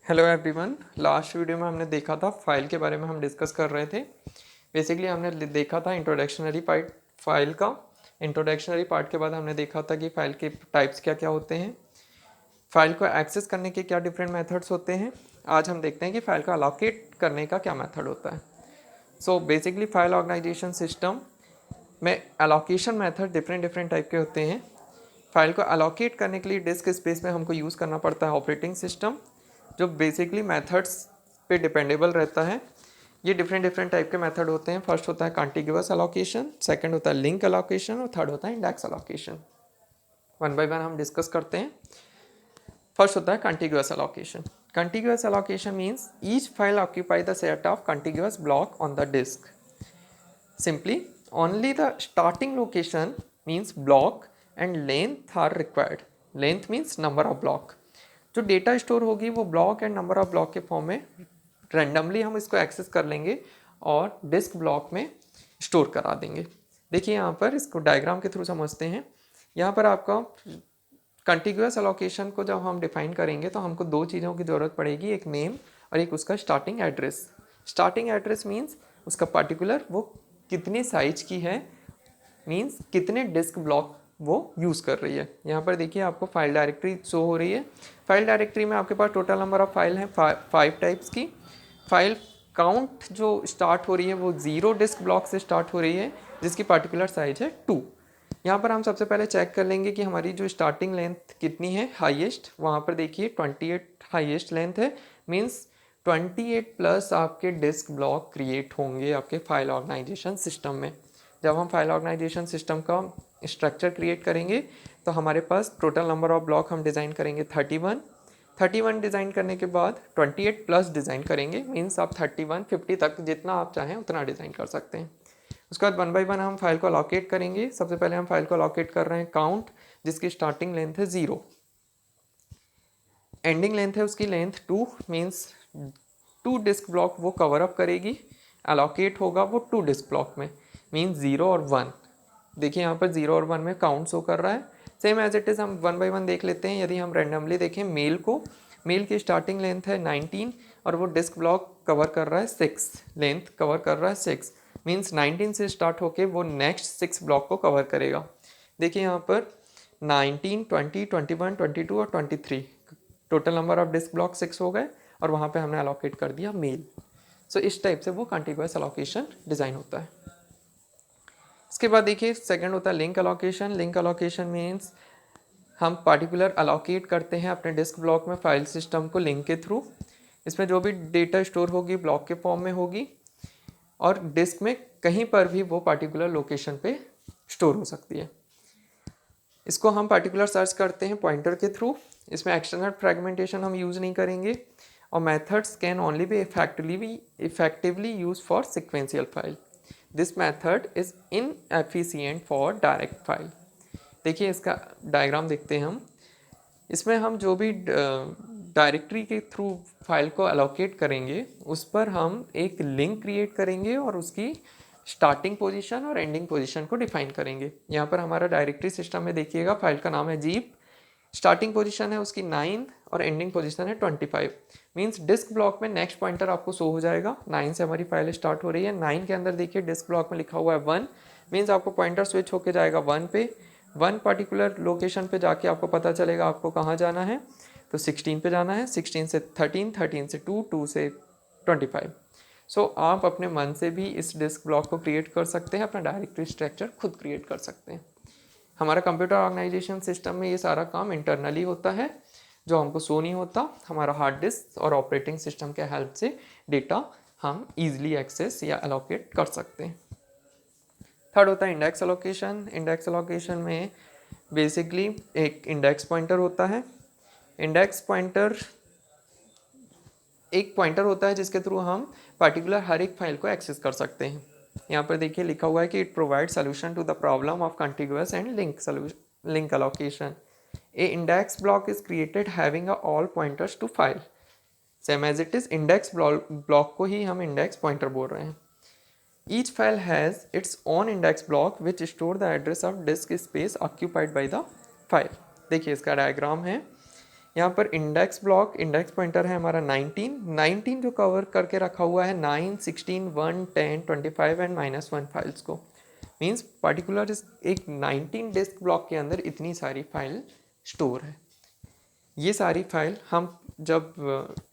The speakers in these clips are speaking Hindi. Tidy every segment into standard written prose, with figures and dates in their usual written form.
Hello everyone. लास्ट वीडियो में हमने देखा था फाइल के बारे में हम डिस्कस कर रहे थे। बेसिकली हमने देखा था इंट्रोडक्शनरी पार्ट फाइल का। इंट्रोडक्शनरी पार्ट के बाद हमने देखा था कि फाइल के टाइप्स क्या क्या होते हैं, फाइल को एक्सेस करने के क्या डिफरेंट मेथड्स होते हैं। आज हम देखते हैं कि फाइल को अलोकेट करने का क्या मेथड होता है। So basically file organization system में allocation method different different type के होते हैं। फाइल को अलोकेट करने के लिए डिस्क स्पेस में हमको यूज़ करना पड़ता है ऑपरेटिंग सिस्टम, जो बेसिकली मेथड्स पे डिपेंडेबल रहता है। ये डिफरेंट डिफरेंट टाइप के मेथड होते हैं। फर्स्ट होता है कॉन्टिग्यूअस अलोकेशन, सेकंड होता है लिंक अलोकेशन और थर्ड होता है index allocation. One by one हम डिस्कस करते हैं। फर्स्ट होता है contiguous allocation. Contiguous allocation means each file occupy the set of contiguous block on the disk. Simply, only the starting location means block and length are required. Length means number of block. जो डेटा स्टोर होगी वो block and number of block के फॉर्म में रैंडमली हम इसको एक्सेस कर लेंगे और डिस्क ब्लॉक में स्टोर करा देंगे। देखिए यहाँ पर इसको डायग्राम के थ्रू समझते हैं। यहाँ पर आपका कंटिग्यूअस अलोकेशन को जब हम डिफाइन करेंगे तो हमको दो चीज़ों की ज़रूरत पड़ेगी, एक नेम और एक उसका starting address. Starting address means उसका पर्टिकुलर वो कितने साइज की है, मीन्स कितने डिस्क ब्लॉक वो यूज़ कर रही है। यहाँ पर देखिए आपको फाइल डायरेक्टरी शो हो रही है। फाइल डायरेक्टरी में आपके पास टोटल नंबर ऑफ फाइल हैं 5 टाइप्स की। फाइल काउंट जो स्टार्ट हो रही है वो 0 डिस्क ब्लॉक से स्टार्ट हो रही है, जिसकी पर्टिकुलर साइज है 2। यहाँ पर हम सबसे पहले चेक कर लेंगे कि हमारी जो स्टार्टिंग लेंथ कितनी है, हाईएस्ट। वहाँ पर देखिए 28 हाईएस्ट लेंथ है, मीन्स 28 प्लस आपके डिस्क ब्लॉक क्रिएट होंगे आपके फाइल ऑर्गेनाइजेशन सिस्टम में। जब हम फाइल ऑर्गेनाइजेशन सिस्टम का स्ट्रक्चर क्रिएट करेंगे तो हमारे पास टोटल नंबर ऑफ ब्लॉक हम डिज़ाइन करेंगे 31 डिज़ाइन करने के बाद 28 प्लस डिज़ाइन करेंगे, मीन्स आप 31 50 तक जितना आप चाहें उतना डिज़ाइन कर सकते हैं। उसके बाद वन बाय वन हम फाइल को अलोकेट करेंगे। सबसे पहले हम फाइल को अलोकेट कर रहे हैं काउंट, जिसकी स्टार्टिंग लेंथ है 0, एंडिंग लेंथ है उसकी लेंथ 2, मीन्स 2 डिस्क ब्लॉक वो कवर अप करेगी। अलोकेट होगा वो 2 डिस्क ब्लॉक में, मीन्स 0 और 1। देखिए यहाँ पर 0 और 1 में काउंट शो कर रहा है। सेम एज इट इज़ हम वन बाय वन देख लेते हैं। यदि हम रैंडमली देखें मेल को, मेल की स्टार्टिंग लेंथ है 19 और वो डिस्क ब्लॉक कवर कर रहा है 6, लेंथ कवर कर रहा है 6, मीन्स 19 से स्टार्ट होके वो नेक्स्ट 6 ब्लॉक को कवर करेगा। देखिए यहाँ पर 19, 20, 21, 22 और 23 total number of disk block 6 हो गए और वहाँ पे हमने अलोकेट कर दिया मेल। सो इस टाइप से वो कॉन्टिग्यूअस अलोकेशन डिज़ाइन होता है। इसके बाद देखिए सेकंड होता है link allocation. Link allocation means हम पार्टिकुलर अलोकेट करते हैं अपने डिस्क ब्लॉक में फाइल सिस्टम को लिंक के थ्रू। इसमें जो भी डेटा स्टोर होगी ब्लॉक के फॉर्म में होगी और डिस्क में कहीं पर भी वो पार्टिकुलर लोकेशन पे स्टोर हो सकती है। इसको हम पार्टिकुलर सर्च करते हैं पॉइंटर के थ्रू। इसमें एक्सटर्नल फ्रेगमेंटेशन हम यूज़ नहीं करेंगे और methods can only B effectively use for sequential file. This method is inefficient for direct file. देखिए इसका डायग्राम देखते हैं हम। इसमें हम जो भी डायरेक्टरी के थ्रू फाइल को अलोकेट करेंगे उस पर हम एक लिंक क्रिएट करेंगे और उसकी स्टार्टिंग पोजीशन और एंडिंग पोजीशन को डिफाइन करेंगे। यहाँ पर हमारा डायरेक्टरी सिस्टम में देखिएगा फाइल का नाम है जीप, स्टार्टिंग पोजीशन है उसकी 9 और एंडिंग पोजीशन है 25, मींस डिस्क ब्लॉक में नेक्स्ट पॉइंटर आपको शो हो जाएगा। 9 से हमारी फाइल स्टार्ट हो रही है, 9 के अंदर देखिए डिस्क ब्लॉक में लिखा हुआ है 1, मीन्स आपको पॉइंटर स्विच होकर जाएगा 1 पे। 1 पर्टिकुलर लोकेशन पे जाके आपको पता चलेगा आपको कहाँ जाना है, तो 16 पे जाना है, 16 से 13, 13 से 2, 2 से 25। सो आप अपने मन से भी इस डिस्क ब्लॉक को क्रिएट कर सकते हैं, अपना डायरेक्टरी स्ट्रक्चर खुद क्रिएट कर सकते हैं। हमारा कंप्यूटर ऑर्गेनाइजेशन सिस्टम में ये सारा काम इंटरनली होता है, जो हमको शो नहीं होता। हमारा हार्ड डिस्क और ऑपरेटिंग सिस्टम के हेल्प से डेटा हम ईजिली एक्सेस या अलोकेट कर सकते हैं। थर्ड होता है इंडेक्स अलोकेशन। इंडेक्स अलोकेशन में बेसिकली एक इंडेक्स पॉइंटर होता है। इंडेक्स पॉइंटर एक पॉइंटर होता है जिसके थ्रू हम पर्टिकुलर हर एक फाइल को एक्सेस कर सकते हैं। यहाँ पर देखिए लिखा हुआ है कि it provide solution to the problem of contiguous and link allocation. A index block is created having all pointers to file. Same as it is index block को ही हम इंडेक्स पॉइंटर बोल रहे हैं। Each file has its own index block which store the address of disk space occupied by the file. देखिए इसका डायग्राम है। यहाँ पर इंडेक्स पॉइंटर है हमारा 19 जो कवर करके रखा हुआ है 9, 16, 1, 10, 25 एंड -1 फाइल्स को। मीन्स पर्टिकुलर एक 19 डिस्क ब्लॉक के अंदर इतनी सारी फाइल स्टोर है। ये सारी फाइल हम जब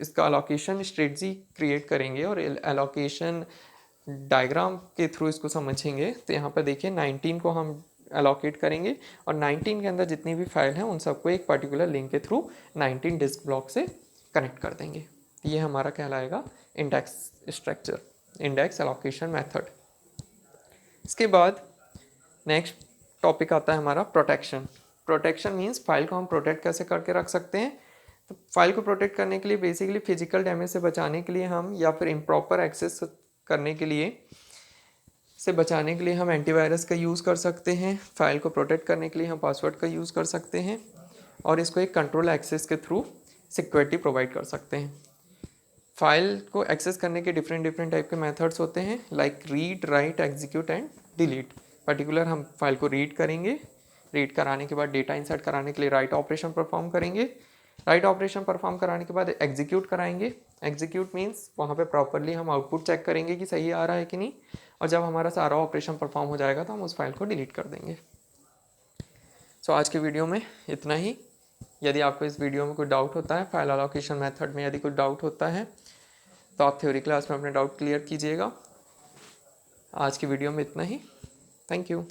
इसका अलोकेशन स्ट्रेटजी क्रिएट करेंगे और एलोकेशन डायग्राम के थ्रू इसको समझेंगे तो यहाँ पर देखिए 19 को हम अलोकेट करेंगे और 19 के अंदर जितनी भी फाइल हैं उन सबको एक पर्टिकुलर लिंक के थ्रू 19 डिस्क ब्लॉक से कनेक्ट कर देंगे। ये हमारा कहलाएगा index structure, index allocation method. इसके बाद नेक्स्ट टॉपिक आता है हमारा प्रोटेक्शन। प्रोटेक्शन मीन्स फाइल को हम प्रोटेक्ट कैसे करके रख सकते हैं। तो फाइल को प्रोटेक्ट करने के लिए बेसिकली फिजिकल डैमेज से बचाने के लिए हम या फिर इम्प्रॉपर एक्सेस करने के लिए बचाने के लिए हम एंटीवायरस का यूज़ कर सकते हैं। फाइल को प्रोटेक्ट करने के लिए हम पासवर्ड का यूज़ कर सकते हैं और इसको एक कंट्रोल एक्सेस के थ्रू सिक्योरिटी प्रोवाइड कर सकते हैं। फाइल को एक्सेस करने के डिफरेंट टाइप के मेथड्स होते हैं like read, right, execute and delete. Particular हम फाइल को रीड करेंगे, रीड कराने के बाद डेटा इंसर्ट कराने के लिए राइट ऑपरेशन परफॉर्म करेंगे, राइट ऑपरेशन परफॉर्म कराने के बाद एग्जीक्यूट कराएंगे। एग्जीक्यूट मीन्स वहाँ पे प्रॉपरली हम आउटपुट चेक करेंगे कि सही आ रहा है कि नहीं, और जब हमारा सारा ऑपरेशन परफॉर्म हो जाएगा तो हम उस फाइल को डिलीट कर देंगे। सो आज के वीडियो में इतना ही। यदि आपको इस वीडियो में कोई डाउट होता है, फाइल एलोकेशन मेथड में यदि कोई डाउट होता है तो आप थ्योरी क्लास में अपने डाउट क्लियर कीजिएगा। आज की वीडियो में इतना ही। Thank you.